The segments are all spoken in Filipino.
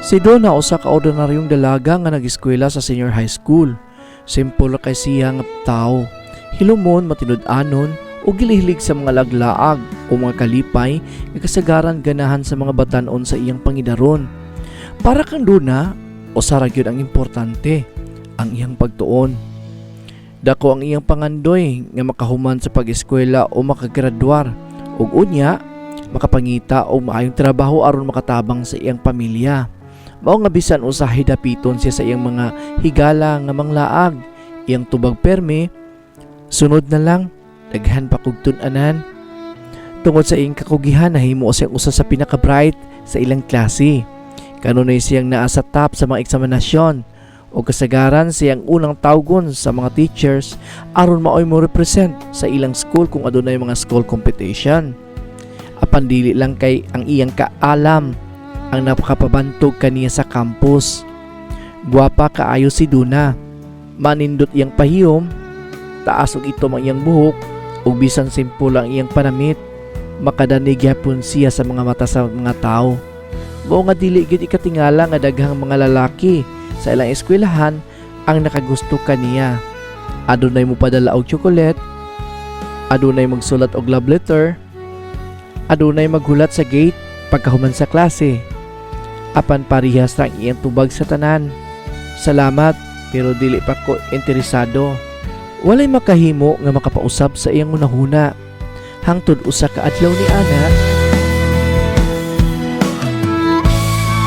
Si Donna usa ka ordinaryong dalaga nga nag-eskwela sa senior high school. Simple kay siya nga tao. Hilumon, matinud-anon, o gilihilig sa mga laglaag o mga kalipay nga kasagaran ganahan sa mga batanon sa iyang pangidaron. Para kang Donna, usa ra gyud ang importante, ang iyang pagtuon. Dako ang iyang pangandoy nga makahuman sa pag-eskwela o makagraduar ug unya makapangita og maayong trabaho aron makatabang sa iyang pamilya. Mao nga bisan usahay dapiton siya sa iyang mga higala nga manglaag, iyang tubag permi, sunod na lang daghan pa kog tun-anan. Tungod sa iyang kakugihan nahimo siyang usa sa pinaka-bright sa ilang klase. Kanunay siyang naa sa top sa mga eksaminasyon o kasagaran siyang unang tawgon sa mga teachers aron maoy mo represent sa ilang school kung adunay mga school competition. Apan dili lang kay ang iyang kaalam ang napakapabantog kaniya sa campus. Guwapa kaayo si Donna. Manindot iyang pahiyom, taas og itom ang iyang buhok, ug bisan simple ang iyang panamit, makadanig gyapon siya sa mga mata sa mga tao. Mao nga dili gyud ikatingala nga daghang mga lalaki sa ilang eskwelahan ang nakagusto kaniya. Adunay mo padala og chocolate, adunay magsulat og love letter, adunay maghulat sa gate pagkahuman sa klase. Apan parihas ra ang iyang tubag sa tanan. Salamat, pero dili pa ko interesado. Walay makahimo nga makapausab sa iyang unahuna. Hangtod usa ka adlaw ni ana,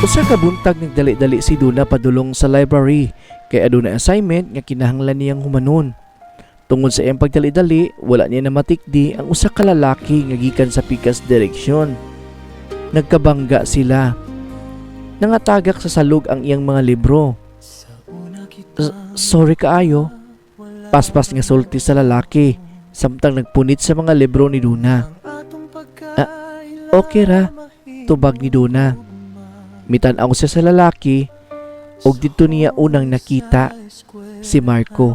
usa ka buntag nagdali-dali si Donna padulong sa library kay aduna assignment nga kinahanglan niyang humanon. Tungod sa iyang pagdali-dali, wala niya na matikdi ang usa ka lalaki nga gikan sa pikas direksyon. Nagkabangga sila. Nangatagak sa salog ang iyang mga libro. Sorry kaayo. Paspas nga sulti sa lalaki samtang nagpunit sa mga libro ni Donna. Okay ra, tubag ni Donna. Mitan-aw siya sa lalaki og dito niya unang nakita si Marco.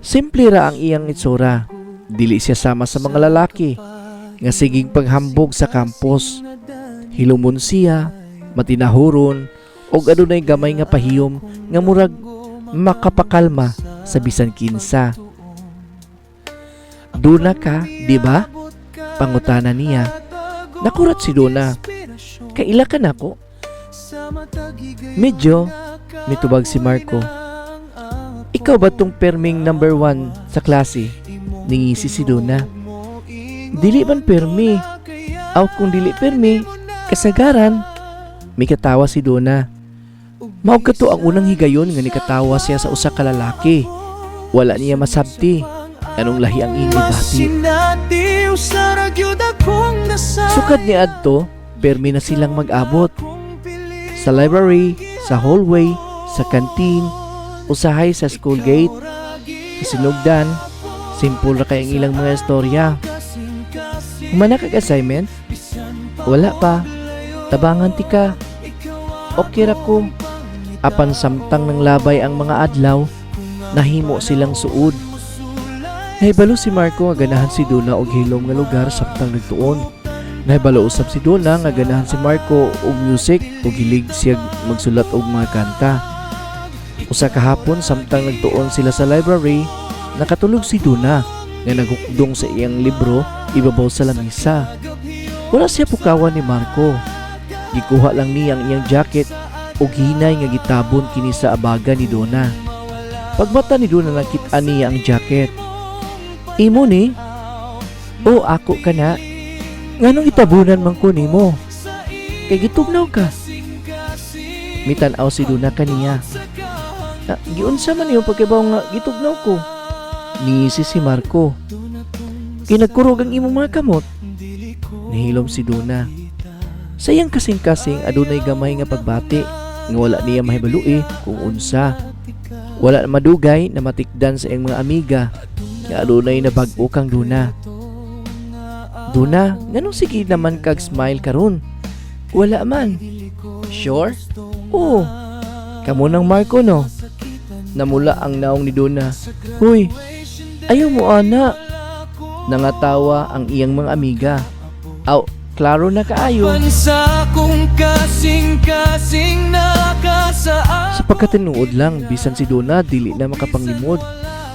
Simple ra ang iyang itsura. Dili siya sama sa mga lalaki nga sigig paghambog sa campus. Hilumon siya, matinahuron, og adunay gamay nga pahiyom nga murag makapakalma sa bisan kinsa. Donna ka, di ba? Pangutana niya. Nakurat si Donna. Kaila ka na ko? Medyo, mitubag si Marco. Ikaw ba tong perming number 1 sa klase? Ningisi si Donna. Dili man permi. Aw kung dili permi, kasagaran. May katawa si Donna. Mao kato ang unang higayon nga nikatawa siya sa usa ka lalaki. Wala niya masabti anong lahi ang inibati. Sukad ni adto, permi na silang mag-abot. Sa library, sa hallway, sa canteen, usahay sa school gate, sa sinugdan, simple ra kay ang ilang mga istorya. Humana kag assignment? Wala pa. Tabangan ti ka. Okay ra ko. Apan samtang nang labay ang mga adlaw, nahimo silang suod. Nahibalo si Marco nga ganahan si Donna og hilom nga lugar samtang nagtuon. Nahibalo usab si Donna nga ganahan si Marco og music ug hilig siya magsulat og mga kanta. Usa ka hapon samtang nagtuon sila sa library, nakatulog si Donna nga naghukdong sa iyang libro ibabaw sa lamisa. Wala siya pukawan ni Marco. Gikuha lang niya ang iyang jacket ug hinay nga gitabon kini sa abaga ni Donna. Pagmata ni Donna nakit-an niya ang jacket. Imo ni? O ako ka na. Nganong itabunan man ko nimo? Kay gitugnaw ka. Mitan-aw si Donna kaniya. Giunsa man yung pagkibaw nga gitugnaw ko? Nisi si Marco. Kinagkurog ang imong mga kamot. Nahilom si Donna. Sayang kasing-kasing adunay gamay nga pagbati nga wala niya mahibalui kung unsa. Wala madugay na matikdan sa iyang mga amiga nga adunay na bag-o kang Donna. Donna, nganong sige naman kag smile karon? Wala man. Sure? Oo. Kamo nang Marco no? Namula ang naong ni Donna. Huy, ayaw mo ana. Nangatawa ang iyang mga amiga. Aw, maklaro na kaayo. Bansa kung kasing-kasing nakasaan. Sa pagkatinuod lang, bisan si Donna dili na makapanglimod.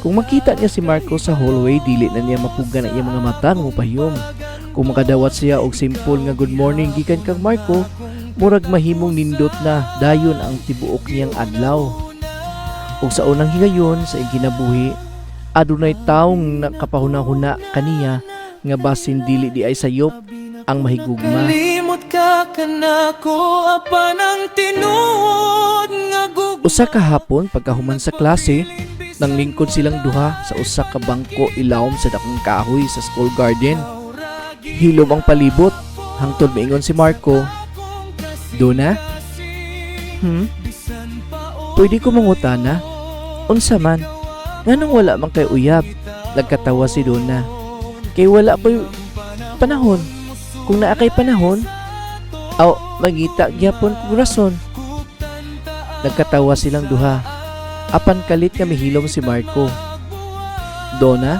Kung makita niya si Marco sa hallway, dili na niya mapuga na iyang mga mata nga mopahiyom. Kung makadawat siya og simple nga good morning gikan kang Marco, murag mahimong nindot na dayon ang tibuok niyang adlaw. Ug sa unang higayon sa iyang kinabuhi, adunay taong nakapahuna-huna kaniya nga basin dili di ay sayop ang mahigugma. Kalimot ka kanako apan ang tinuod nga Usa ka hapon pagkahuman sa klase, nanglingkod silang duha sa usa ka bangko ilawom sa dakong kahoy sa school garden. Hilom ang palibot, hangtod miingon si Marco, "Donna? Pwede ko mangutana? Unsa man? Nganong wala man kay uyab?" Nagkatawa si Donna. "Kay wala ko'y panahon. Kung naa kay panahon, magita gyapon kong rason." Nagkatawa silang duha. Apan kalit nga mihilom si Marco. "Donna?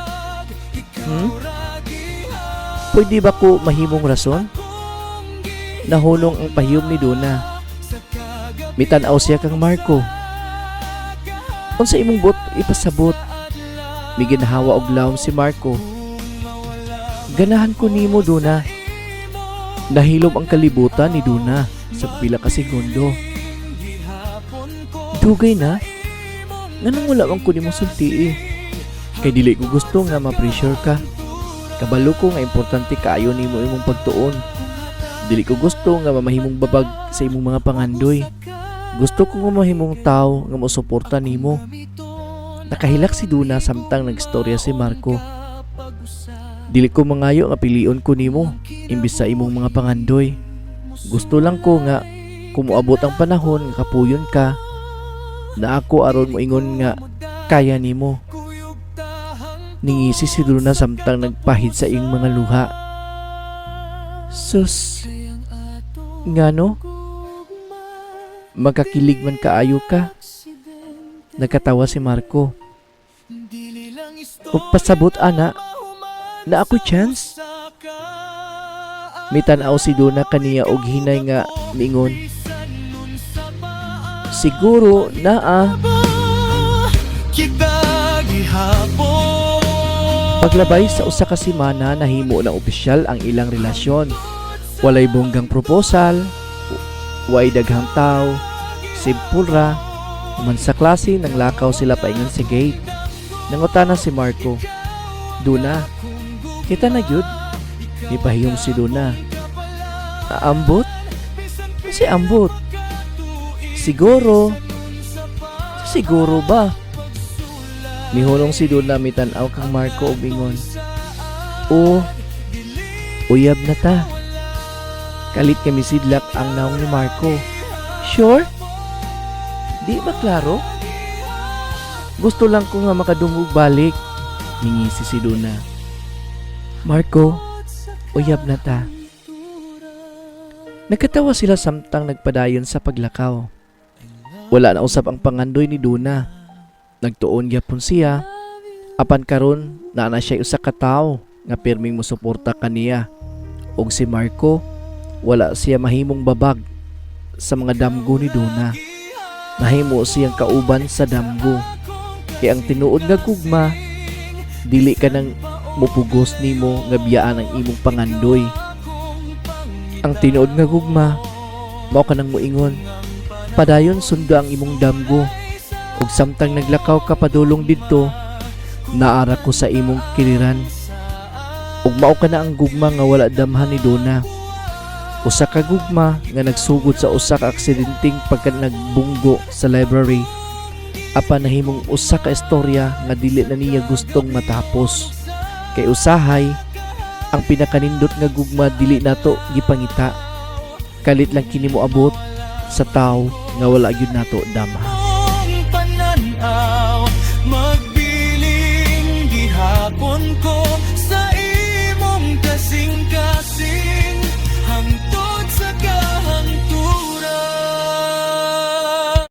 Pwede ba ko mahimong rason?" Nahunong ang pahiyom ni Donna. Mitanaw siya kang Marco. "Unsa imong bot ipasabot?" Miginahawa og lawom si Marco. "Ganahan ko nimo, Donna." Nahilom ang kalibutan ni Donna sa pila ka segundo. "Dugay na? Nganong wala man ko nimo sulti Kay dili ko gusto nga ma-pressure ka. Kabalo ko nga importante kaayo nimo imong pagtuon. Dili ko gusto nga mamahimong babag sa imong mga pangandoy. Gusto ko nga mahimong tao nga mosuporta nimo." Nakahilak si Donna samtang nagstorya si Marco. "Dili ko mangayo nga pilion ko nimo imbis sa imong mga pangandoy. Gusto lang ko nga kumuabot ang panahon nga kapuyon ka na ako aron mo ingon nga kaya nimo." Ningisi si Donna samtang nagpahid sa iyong mga luha. "Sus, ngano? Magkakilig man kaayo ka?" Nagkatawa si Marco. "O pasabot ana, na ako chance?" Mitanaw si Donna kaniya og hinay nga ningon, "Siguro naa." Kita gihapon. Paglabay sa usa ka semana, nahimo ng opisyal ang ilang relasyon. Walay bonggang proposal, way daghang tao, simple ra. Human sa klase, nanglakaw sila paingon sa gate. Nangutana si Marco, "Donna, kita na gyud?" Ipahiyong si Donna. "Ambot? Si ambot? Siguro." "Siguro ba?" Mihulong si Donna mitanaw kang Marco og ingon, "O, uyab na ta." Kalit kami sidlak ang naong ni Marco. "Sure? Di ba klaro?" "Gusto lang ko nga makadungog balik." Ningisi si Donna. "Marco, uyab na ta." Nagkatawa sila samtang nagpadayon sa paglakaw. Wala na usab ang pangandoy ni Donna. Nagtuon gyapon siya. Apan karon naa na siya usa ka tawo nga pirming mosuporta kaniya. Og si Marco, wala siya mahimong babag sa mga damgo ni Donna. Nahimo siyang kauban sa damgo. Kaya ang tinuod nga gugma, dili ka nang mupugos nimo nga biyaan ang imong pangandoy. Ang tinuod nga gugma, mao ka nang moingon, padayon sundo ang imong damgo. Ug samtang naglakaw ka padulong didto, naara ko sa imong kiliran. Ug mao ka na ang gugma nga wala damhan ni Donna. Usa ka gugma nga nagsugod sa usa ka aksidenteng pagka nagbunggo sa library. Apan nahimong usa ka istorya nga dili na niya gustong matapos. Kay usahay, ang pinakanindot nga gugma dili nato gipangita. Kalit lang kini moabot sa tawo nga wala gyud nato damha.